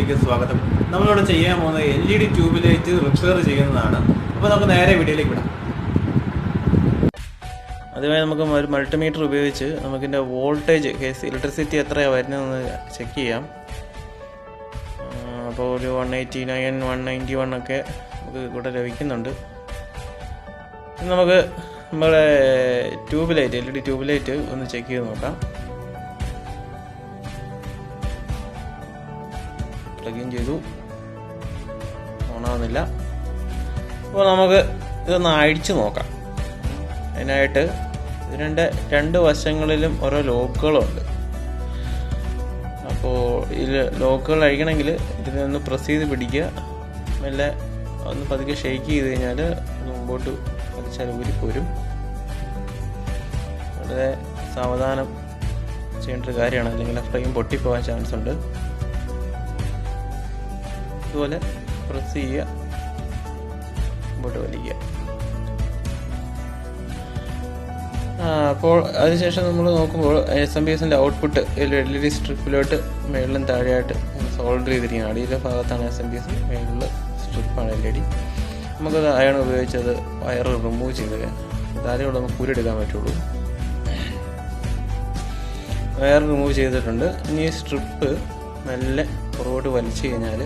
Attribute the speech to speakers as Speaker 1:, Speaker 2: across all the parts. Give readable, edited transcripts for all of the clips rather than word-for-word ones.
Speaker 1: വീഡിയോയിലേക്ക് സ്വാഗതം. നമ്മളിവിടെ ചെയ്യാൻ പോകുന്നത് LED ട്യൂബ് ലൈറ്റ് റിപ്പയർ ചെയ്യുന്നതാണ്. അപ്പോൾ നമുക്ക് നേരെ വീഡിയോയിലേക്ക് വിടാം. അതുമായി നമുക്ക് ഒരു മൾട്ടിമീറ്റർ ഉപയോഗിച്ച് നമുക്കിൻ്റെ വോൾട്ടേജ് ഇലക്ട്രിസിറ്റി എത്രയാണ് വരുന്നതെന്ന് ചെക്ക് ചെയ്യാം. അപ്പോൾ ഒരു 189 191 ഒക്കെ നമുക്ക് ഇവിടെ ലഭിക്കുന്നുണ്ട്. നമുക്ക് നമ്മുടെ tube light LED tube light ഒന്ന് ചെക്ക് ചെയ്ത് നോക്കാം. പ്ലഗ് ഇൻ ചെയ്തു, ഓണാവുന്നില്ല. അപ്പോൾ നമുക്ക് ഇതൊന്ന് അഴിച്ചു നോക്കാം. അതിനായിട്ട് ഇതിൻ്റെ രണ്ട് വശങ്ങളിലും ഓരോ ലോക്കുകളുണ്ട്. അപ്പോൾ ഇതിൽ ലോക്കുകൾ അഴിക്കണമെങ്കിൽ ഇതിനൊന്ന് പ്രസ് ചെയ്ത് പിടിക്കുക, മെല്ലെ ഒന്ന് പതുക്കെ ഷെയ്ക്ക് ചെയ്ത് കഴിഞ്ഞാൽ മുമ്പോട്ട് വലിച്ചാൽ ഊരിപ്പോരും. വളരെ സാവധാനം ചെയ്യേണ്ട ഒരു കാര്യമാണ്, അല്ലെങ്കിൽ ഫ്രെയിം പൊട്ടിപ്പോകാൻ ചാൻസ് ഉണ്ട്. ഇതുപോലെ പ്രസ് ചെയ്യുക, മുമ്പോട്ട് വലിക്കുക. അപ്പോൾ അതിനുശേഷം നമ്മൾ നോക്കുമ്പോൾ SMPSൻ്റെ ഔട്ട്പുട്ട് LED സ്ട്രിപ്പിലോട്ട് മേളിലും താഴെയായിട്ട് സോൾഡർ ചെയ്തിരിക്കുകയാണ്. അടിയിലെ ഭാഗത്താണ് SMPS, മേളിലുള്ള സ്ട്രിപ്പാണ് LED. നമുക്കത് അയൺ ഉപയോഗിച്ചത് വയർ റിമൂവ് ചെയ്ത് താഴെയുള്ള നമുക്ക് ഊരെടുക്കാൻ പറ്റുള്ളൂ. വയർ റിമൂവ് ചെയ്തിട്ടുണ്ട്. ഇനി ഈ സ്ട്രിപ്പ് മെല്ലെ പുറകോട്ട് വലിച്ചു കഴിഞ്ഞാൽ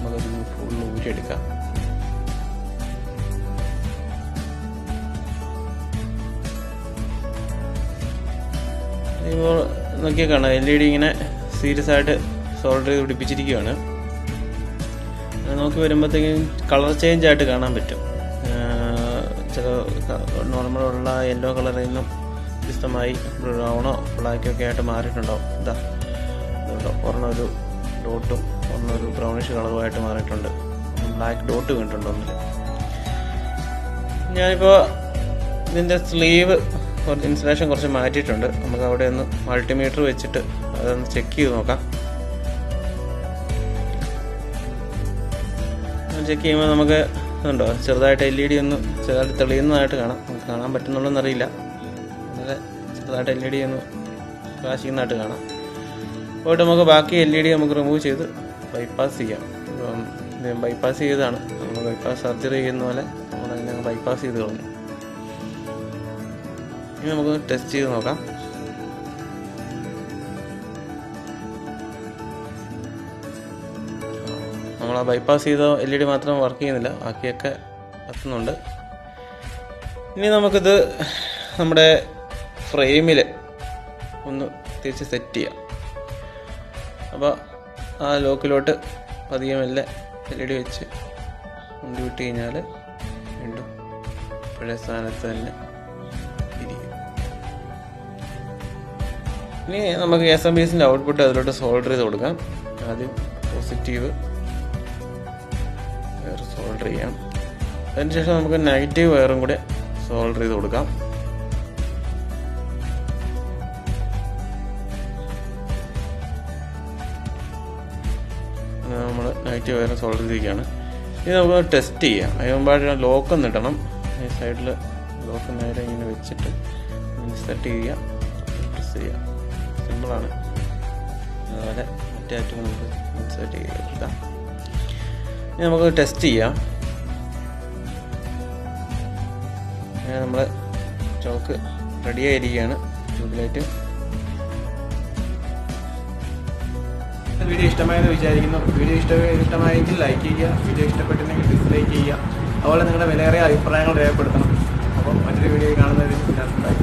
Speaker 1: നമുക്കത് ഫുള്ള് ഊരിയെടുക്കാം. ഇപ്പോൾ നോക്കിയാൽ കാണാം LED ഇങ്ങനെ സീരിയസ് ആയിട്ട് സോൾഡർ ചെയ്ത് പിടിപ്പിച്ചിരിക്കുകയാണ്. നോക്കി വരുമ്പോഴത്തേക്കും കളർ ചേഞ്ച് ആയിട്ട് കാണാൻ പറ്റും. ചില നോർമലുള്ള യെല്ലോ കളറിൽ നിന്നും വ്യത്യസ്തമായി ബ്രൗണോ ബ്ലാക്കോ ഒക്കെ ആയിട്ട് മാറിയിട്ടുണ്ടാവും. ഇതാ ഒരെണ്ണം ഒരു ഡോട്ടും ഒരെണ്ണം ഒരു ബ്രൗണിഷ് കളറുമായിട്ട് മാറിയിട്ടുണ്ട്. ബ്ലാക്ക് ഡോട്ട് വീണിട്ടുണ്ട് ഒന്നിൽ. ഞാനിപ്പോൾ ഇതിൻ്റെ സ്ലീവ് ഇൻസുലേഷൻ കുറച്ച് മാറ്റിയിട്ടുണ്ട്. നമുക്ക് അവിടെ ഒന്ന് മൾട്ടിമീറ്റർ വെച്ചിട്ട് അതൊന്ന് ചെക്ക് ചെയ്ത് നോക്കാം. ചെക്ക് ചെയ്യുമ്പോൾ നമുക്ക് ഇതുണ്ടോ ചെറുതായിട്ട് LED ഒന്ന് ചെറുതായിട്ട് തെളിയുന്നതായിട്ട് കാണാം. നമുക്ക് കാണാൻ പറ്റുന്നുള്ളതെന്നറിയില്ല. വളരെ ചെറുതായിട്ട് LED ഒന്ന് ഫ്ലാഷ് ചെയ്യുന്നതായിട്ട് കാണാം. പോയിട്ട് നമുക്ക് ബാക്കി LED നമുക്ക് റിമൂവ് ചെയ്ത് ബൈപ്പാസ് ചെയ്യാം. ഇപ്പം ബൈപ്പാസ് ചെയ്തതാണ്. നമ്മൾ ബൈപ്പാസ് സർജറി ചെയ്യുന്ന പോലെ നമ്മളതിനെ ബൈപ്പാസ് ചെയ്ത് കളഞ്ഞു. ഇനി നമുക്ക് ടെസ്റ്റ് ചെയ്ത് നോക്കാം. നമ്മൾ ആ ബൈപ്പാസ് ചെയ്ത LED മാത്രം വർക്ക് ചെയ്യുന്നില്ല, ബാക്കിയൊക്കെ കത്തുന്നുണ്ട്. ഇനി നമുക്കിത് നമ്മുടെ ഫ്രെയിമിൽ ഒന്ന് തിരിച്ച് സെറ്റ് ചെയ്യാം. അപ്പോൾ ആ ലോക്കിലോട്ട് പതിയെ മെല്ലെ LED വെച്ച് കൊണ്ടു വിട്ട് കഴിഞ്ഞാൽ വീണ്ടും പഴയ സ്ഥാനത്ത് തന്നെ ഇരിക്കും. ഇനി നമുക്ക് SMPSൻ്റെ ഔട്ട്പുട്ട് അതിലോട്ട് സോൾഡർ ചെയ്ത് കൊടുക്കാം. ആദ്യം പോസിറ്റീവ് വയർ സോൾഡർ ചെയ്യാം. അതിനുശേഷം നമുക്ക് നെഗറ്റീവ് വയറും കൂടെ സോൾഡർ ചെയ്ത് കൊടുക്കാം. നമ്മൾ നെഗറ്റീവ് വയർ സോൾഡർ ചെയ്തിരിക്കുകയാണ്. ഇനി നമുക്ക് ടെസ്റ്റ് ചെയ്യാം. അതിന് മുമ്പായിട്ട് ലോക്കൊന്ന് ഇടണം. ഈ സൈഡിൽ ലോക്ക് നേരെ ഇങ്ങനെ വെച്ചിട്ട് സെറ്റ് ചെയ്യുക, പ്രസ് ചെയ്യുക. സിമ്പിളാണ്. അതുപോലെ മറ്റേ ആയിട്ട് നമുക്ക് സെറ്റ് ചെയ്തെടുക്കുക. ഇനി നമുക്ക് ടെസ്റ്റ് ചെയ്യാം. അങ്ങനെ നമ്മൾ ചോക്ക് റെഡിയായിരിക്കുകയാണ്. ട്യൂബ് വീഡിയോ ഇഷ്ടമായെന്ന് വിചാരിക്കുന്നു. വീഡിയോ ഇഷ്ടമായെങ്കിൽ ലൈക്ക് ചെയ്യുക, വീഡിയോ ഇഷ്ടപ്പെട്ടില്ലെങ്കിൽ ഡിസ്ലൈക്ക് ചെയ്യുക. അതുപോലെ നിങ്ങളുടെ വിലയേറിയ അഭിപ്രായങ്ങൾ രേഖപ്പെടുത്തണം. അപ്പോൾ മറ്റൊരു വീഡിയോ കാണുന്നതിന് ബൈ.